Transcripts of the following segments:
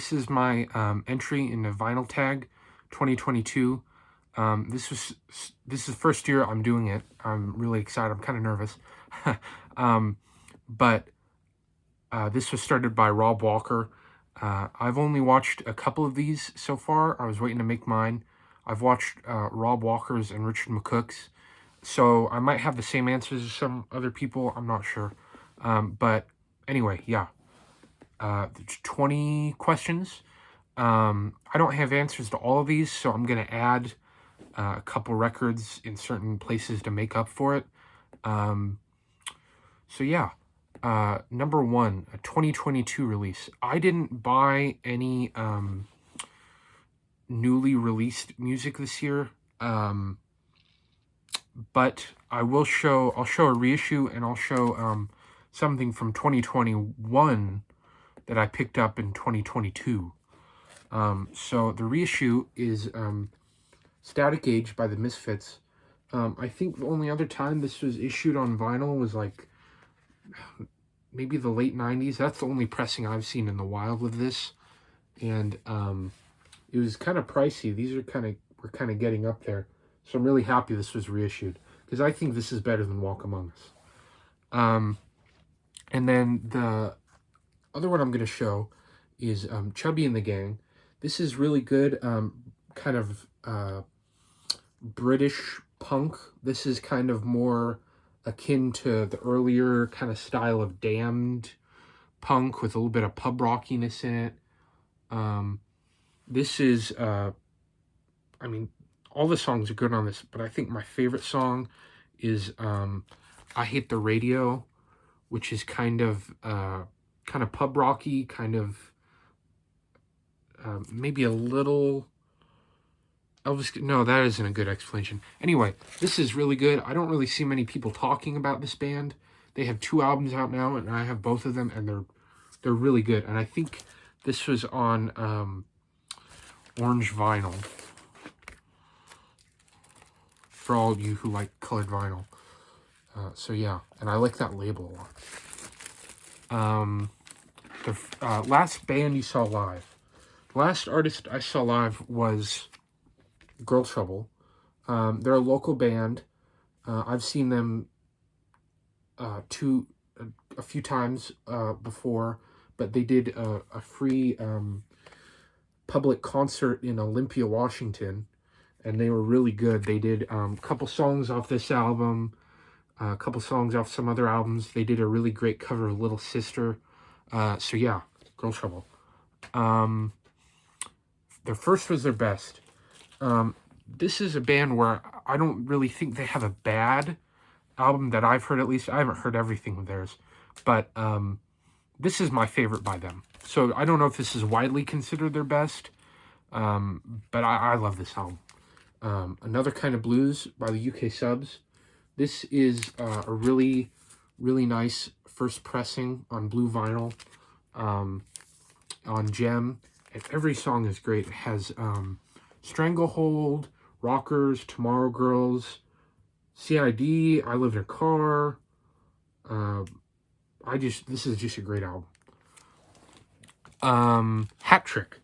this is my entry into Vinyl Tag 2022. This is the first year I'm doing it. I'm really excited. I'm kind of nervous. But this was started by Rob Walker. I've only watched a couple of these so far. I was waiting to make mine. I've watched Rob Walker's and Richard McCook's. So I might have the same answers as some other people. I'm not sure. But anyway, yeah. 20 questions. I don't have answers to all of these, so I'm going to add a couple records in certain places to make up for it. So yeah. Number one, a 2022 release. I didn't buy any newly released music this year. But I'll show a reissue, and I'll show something from 2021 that I picked up in 2022. So the reissue is Static Age by the Misfits. I think the only other time this was issued on vinyl was like maybe the late 90s. That's the only pressing I've seen in the wild with this. And it was kind of pricey. These are we're kind of getting up there. So I'm really happy this was reissued, because I think this is better than Walk Among Us. And then the other one I'm going to show is Chubby and the Gang. This is really good, kind of British punk. This is kind of more akin to the earlier kind of style of Damned punk with a little bit of pub rockiness in it. This is, all the songs are good on this, but I think my favorite song is I Hate the Radio, which is kind of pub rocky, kind of maybe a little Elvis. No, that isn't a good explanation. Anyway, this is really good. I don't really see many people talking about this band. They have 2 albums out now, and I have both of them, and they're really good. And I think this was on orange vinyl, for all of you who like colored vinyl. So yeah, and I like that label a lot. The last band you saw live. The last artist I saw live was Girl Trouble. They're a local band. I've seen them a few times before, but they did a free public concert in Olympia, Washington, and they were really good. They did a couple songs off this album, a couple songs off some other albums. They did a really great cover of Little Sister. So yeah, Girl Trouble. Their first was their best. This is a band where I don't really think they have a bad album that I've heard, at least. I haven't heard everything of theirs, but this is my favorite by them. So I don't know if this is widely considered their best, but I love this album. Another Kind of Blues by the UK Subs. This is a really, really nice first pressing on blue vinyl, on Gem. And every song is great. It has Stranglehold, Rockers, Tomorrow Girls, CID, I Live in a Car. This is just a great album. Hat Trick.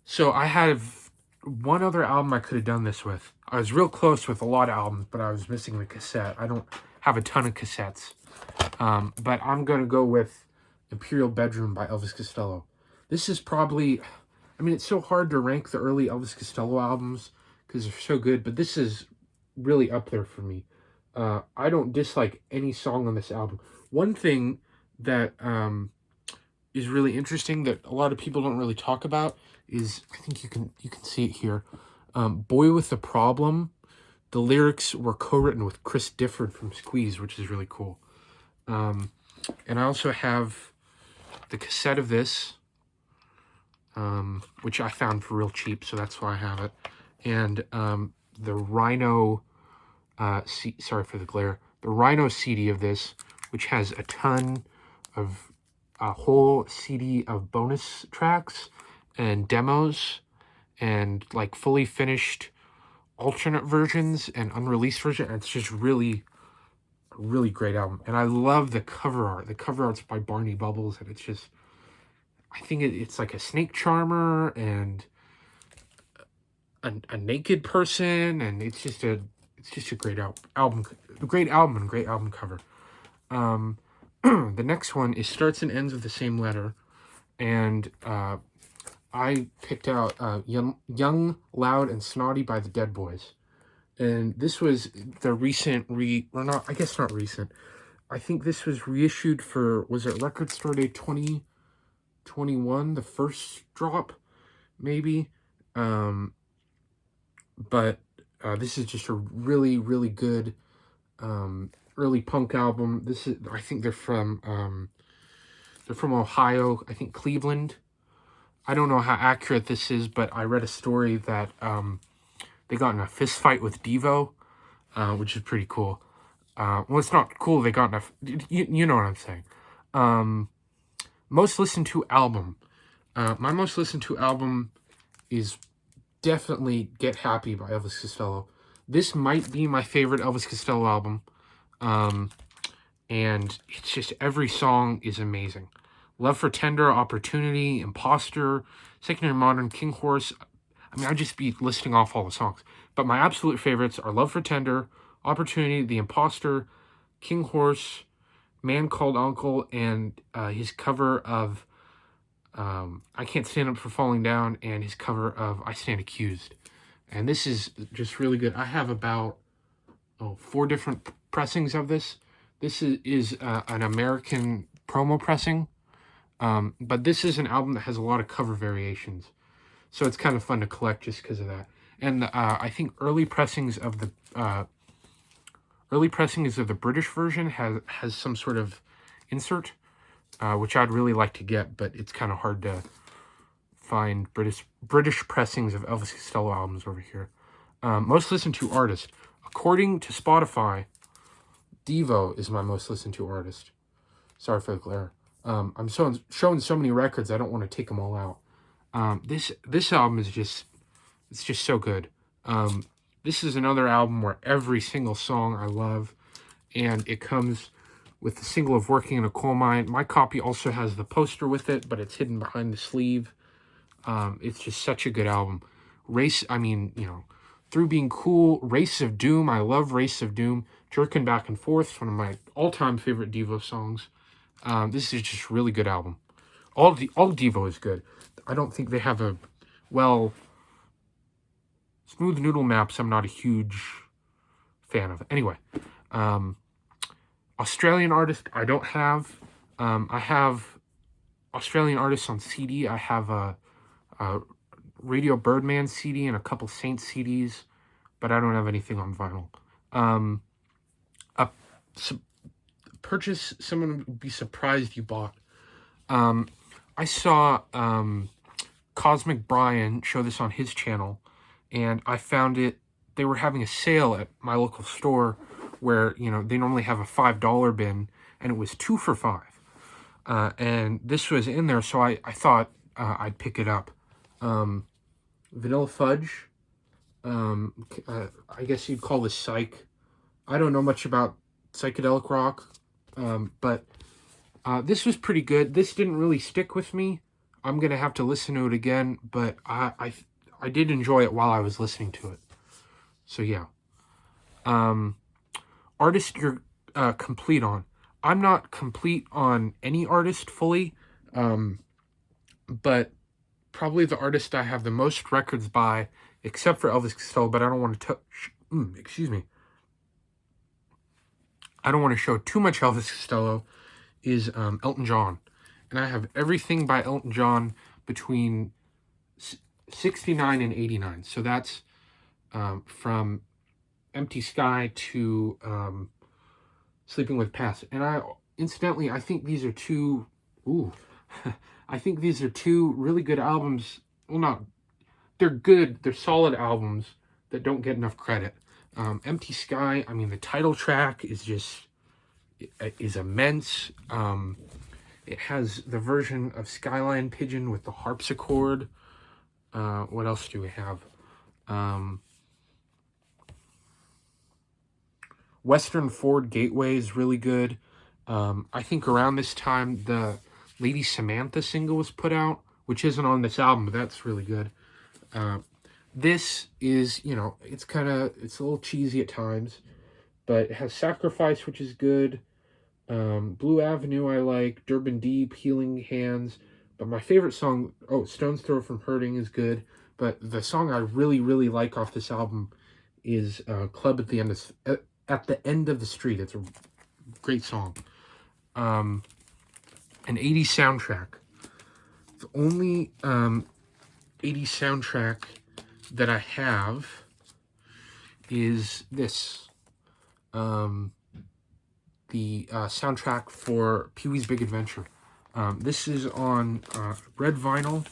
So I have one other album I could have done this with. I was real close with a lot of albums, but I was missing the cassette. I don't have a ton of cassettes. But I'm going to go with Imperial Bedroom by Elvis Costello. This is probably, it's so hard to rank the early Elvis Costello albums because they're so good, but this is really up there for me. I don't dislike any song on this album. One thing that is really interesting that a lot of people don't really talk about is, I think you can see it here, Boy with a Problem. The lyrics were co-written with Chris Difford from Squeeze, which is really cool. And I also have the cassette of this, which I found for real cheap, so that's why I have it. And the Rhino, sorry for the glare, the Rhino CD of this, which has a ton of a whole CD of bonus tracks and demos and like fully finished alternate versions and unreleased version. It's just really, really great album. And I love the cover art. The cover art's by Barney Bubbles, and it's just, I think it's like a snake charmer and a naked person, and it's just a great album, great album and great album cover. The next one is Starts and Ends with the Same Letter, and I picked out Young, Loud, and Snotty by the Dead Boys. And this was the recent not recent. I think this was reissued for, was it Record Store Day 2021, the first drop, maybe? But this is just a really, really good early punk album. This is, I think they're from Ohio, I think Cleveland. I don't know how accurate this is, but I read a story that they got in a fist fight with Devo, which is pretty cool. Well, it's not cool they got in a... You know what I'm saying. Most listened to album. My most listened to album is definitely Get Happy by Elvis Costello. This might be my favorite Elvis Costello album. And it's just, every song is amazing. Love for Tender, Opportunity, Imposter, Secondary Modern, King Horse. I mean, I'd just be listing off all the songs. But my absolute favorites are Love for Tender, Opportunity, The Imposter, King Horse, Man Called Uncle, and his cover of I Can't Stand Up for Falling Down, and his cover of I Stand Accused. And this is just really good. I have about 4 different pressings of this. This is an American promo pressing. But this is an album that has a lot of cover variations. So it's kind of fun to collect just because of that. And I think early pressings of the British version has some sort of insert, which I'd really like to get, but it's kind of hard to find British pressings of Elvis Costello albums over here. Most listened to artist. According to Spotify, Devo is my most listened to artist. Sorry for the glare. I'm showing so many records, I don't want to take them all out. This album is just so good. This is another album where every single song I love, and it comes with the single of Working in a Coal Mine. My copy also has the poster with it, but it's hidden behind the sleeve. It's just such a good album. Through Being Cool, Race of Doom. I love Race of Doom. Jerking Back and Forth, it's one of my all-time favorite Devo songs. This is just a really good album. All Devo is good. I don't think they have Smooth Noodle Maps, I'm not a huge fan of. Anyway, Australian artist, I don't have. I have Australian artists on CD. I have a Radio Birdman CD and a couple Saints CDs, but I don't have anything on vinyl. Purchase someone would be surprised you bought. I saw Cosmic Brian show this on his channel, and I found it. They were having a sale at my local store where, they normally have a $5 bin, and it was 2 for $5. And this was in there, so I thought I'd pick it up. Vanilla Fudge. I guess you'd call this psych. I don't know much about psychedelic rock, but this was pretty good. This didn't really stick with me. I'm gonna have to listen to it again, but I did enjoy it while I was listening to it. So yeah. Artist you're complete on. I'm not complete on any artist fully, but probably the artist I have the most records by, except for Elvis Costello, but I don't want to touch... excuse me. I don't want to show too much Elvis Costello, is Elton John. And I have everything by Elton John between 69 and 89. So that's from Empty Sky to Sleeping with Past. And I think these are two... I think these are two really good albums. Well, they're good. They're solid albums that don't get enough credit. Empty Sky, the title track is immense. It has the version of Skyline Pigeon with the harpsichord. What else do we have? Western Ford Gateway is really good. I think around this time, the Lady Samantha single was put out, which isn't on this album, but that's really good. This is, it's a little cheesy at times, but it has Sacrifice, which is good. Blue Avenue I like, Durban Deep, Healing Hands, but my favorite song, Stone's Throw from Hurting is good, but the song I really, really like off this album is Club at the End of the Street. It's a great song. An 80s soundtrack. The only 80s soundtrack that I have is this. The soundtrack for Pee-wee's Big Adventure. This is on red vinyl,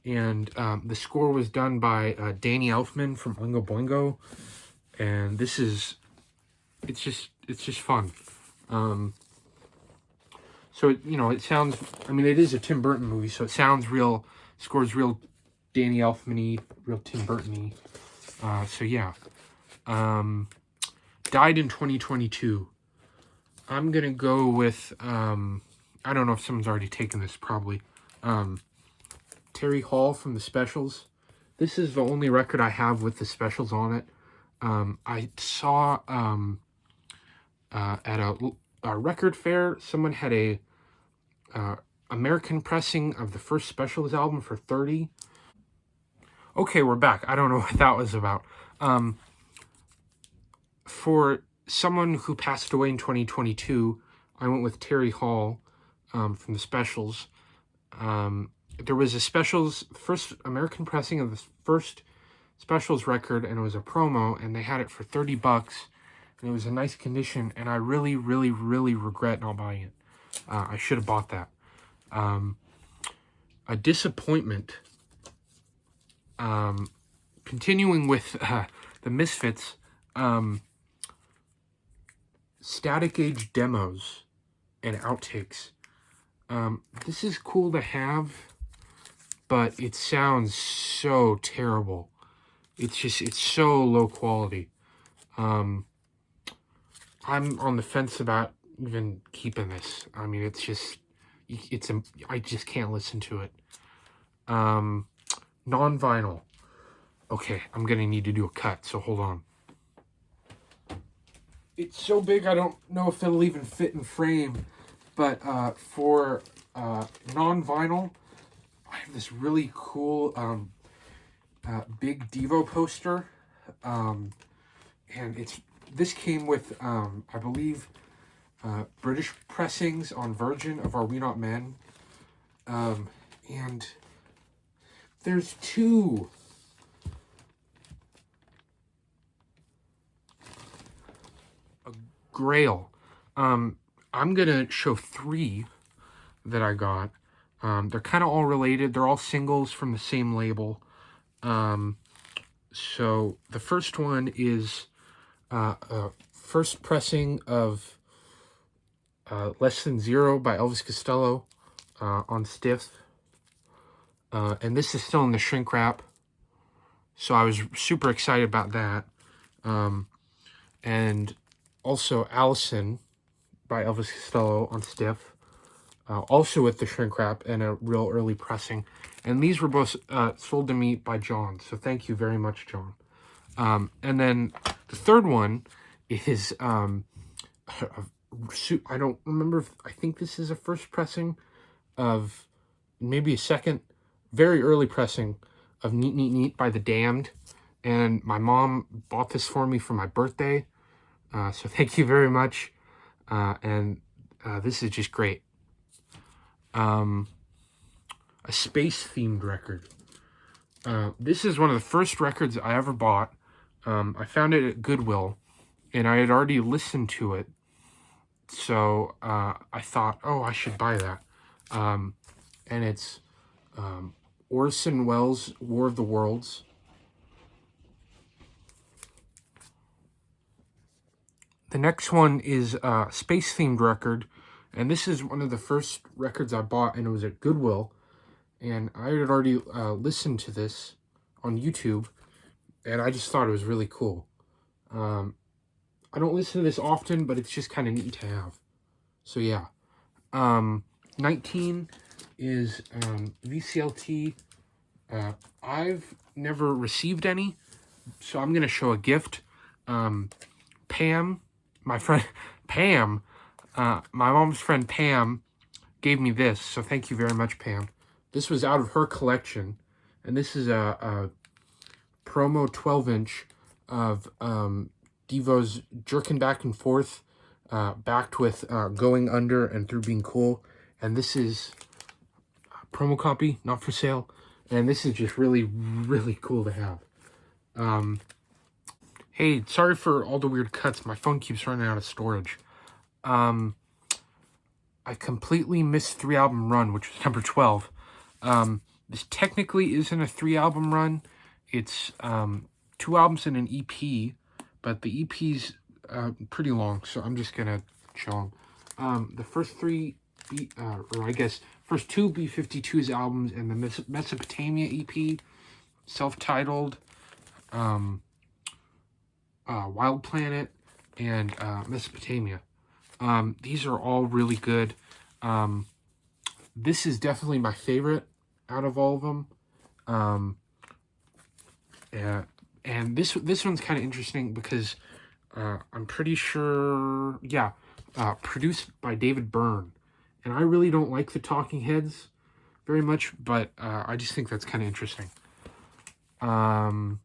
and the score was done by Danny Elfman from Oingo Boingo, and it's just fun. So it sounds. I mean, it is a Tim Burton movie, so it sounds real. Scores real Danny Elfman-y, real Tim Burton-y. So yeah. Died in 2022. I'm gonna go with I don't know if someone's already taken this, probably. Terry Hall from the Specials. This is the only record I have with the Specials on it. I saw at a record fair, someone had a American pressing of the first Specials album for $30. Okay, we're back. I don't know what that was about. For someone who passed away in 2022, I went with Terry Hall from the Specials. There was a Specials, first American pressing of the first Specials record, and it was a promo, and they had it for $30, and it was in nice condition, and I really, really, really regret not buying it. I should have bought that. A disappointment. Continuing with the Misfits, Static Age demos and outtakes. This is cool to have, but it sounds so terrible. It's so low quality. I'm on the fence about even keeping this. I mean, I just can't listen to it. Non-vinyl. Okay, I'm gonna need to do a cut, so hold on. It's so big I don't know if it'll even fit in frame, but for non-vinyl, I have this really cool big Devo poster, and this came with I believe British pressings on Virgin of Are We Not Men, and there's two. Grail. I'm gonna show three that I got. They're kind of all related. They're all singles from the same label. So the first one is first pressing of Less Than Zero by Elvis Costello on Stiff. And this is still in the shrink wrap. So I was super excited about that. And also Allison by Elvis Costello on Stiff. Also with the shrink wrap and a real early pressing. And these were both sold to me by John. So thank you very much, John. And then the third one is, I don't remember, I think this is a first pressing of, maybe a second, very early pressing of Neat Neat Neat by The Damned. And my mom bought this for me for my birthday. So thank you very much. And this is just great. A space-themed record. This is one of the first records I ever bought. I found it at Goodwill, and I had already listened to it. So I thought, I should buy that. And it's Orson Welles' War of the Worlds. The next one is a space-themed record, and this is one of the first records I bought, and it was at Goodwill, and I had already listened to this on YouTube, and I just thought it was really cool. I don't listen to this often, but it's just kind of neat to have. So yeah. 19 is VCLT. I've never received any, so I'm going to show a gift. Pam, my friend Pam, my mom's friend Pam gave me this, so thank you very much, Pam. This was out of her collection, and this is a promo 12-inch of Devo's Jerking Back and Forth, backed with Going Under and Through Being Cool. And this is a promo copy, not for sale. And this is just really, really cool to have. Hey, sorry for all the weird cuts. My phone keeps running out of storage. I completely missed 3-album run, which was number 12. This technically isn't a 3-album run. It's 2 albums and an EP, but the EP's pretty long, so I'm just gonna show them. The first 3, or I guess first 2 B-52's albums, and the Mesopotamia EP, self-titled, Wild Planet, and Mesopotamia. These are all really good. This is definitely my favorite out of all of them. And this one's kind of interesting because I'm pretty sure, produced by David Byrne. And I really don't like the Talking Heads very much, but I just think that's kind of interesting. And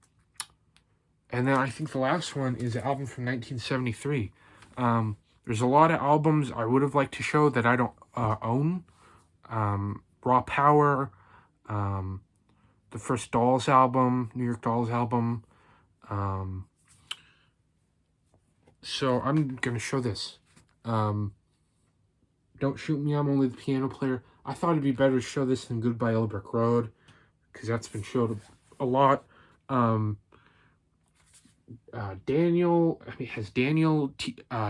then I think the last one is an album from 1973. There's a lot of albums I would have liked to show that I don't own. Raw Power, the first Dolls album, New York Dolls album. So I'm going to show this. Don't Shoot Me, I'm Only the Piano Player. I thought it'd be better to show this than Goodbye Yellow Brick Road, because that's been showed a lot. Daniel,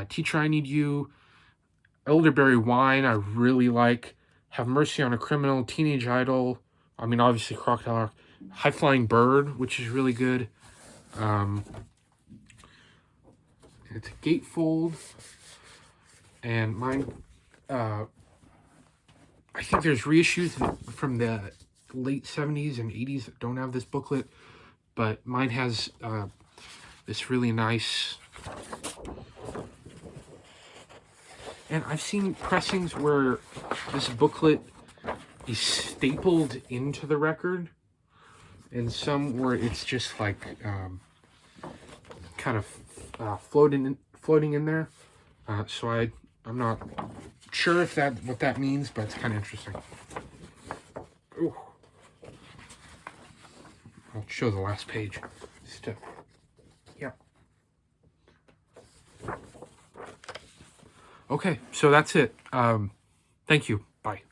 Teacher I Need You, Elderberry Wine, I really like. Have Mercy on a Criminal, Teenage Idol, I mean, obviously Crocodile Rock, High Flying Bird, which is really good. It's a gatefold, and mine, I think there's reissues from the late 70s and 80s that don't have this booklet, but mine has this really nice, and I've seen pressings where this booklet is stapled into the record, and some where it's just like kind of floating in there. So I'm not sure if what that means, but it's kind of interesting. Ooh. I'll show the last page. Yeah. Okay, so that's it. Thank you. Bye.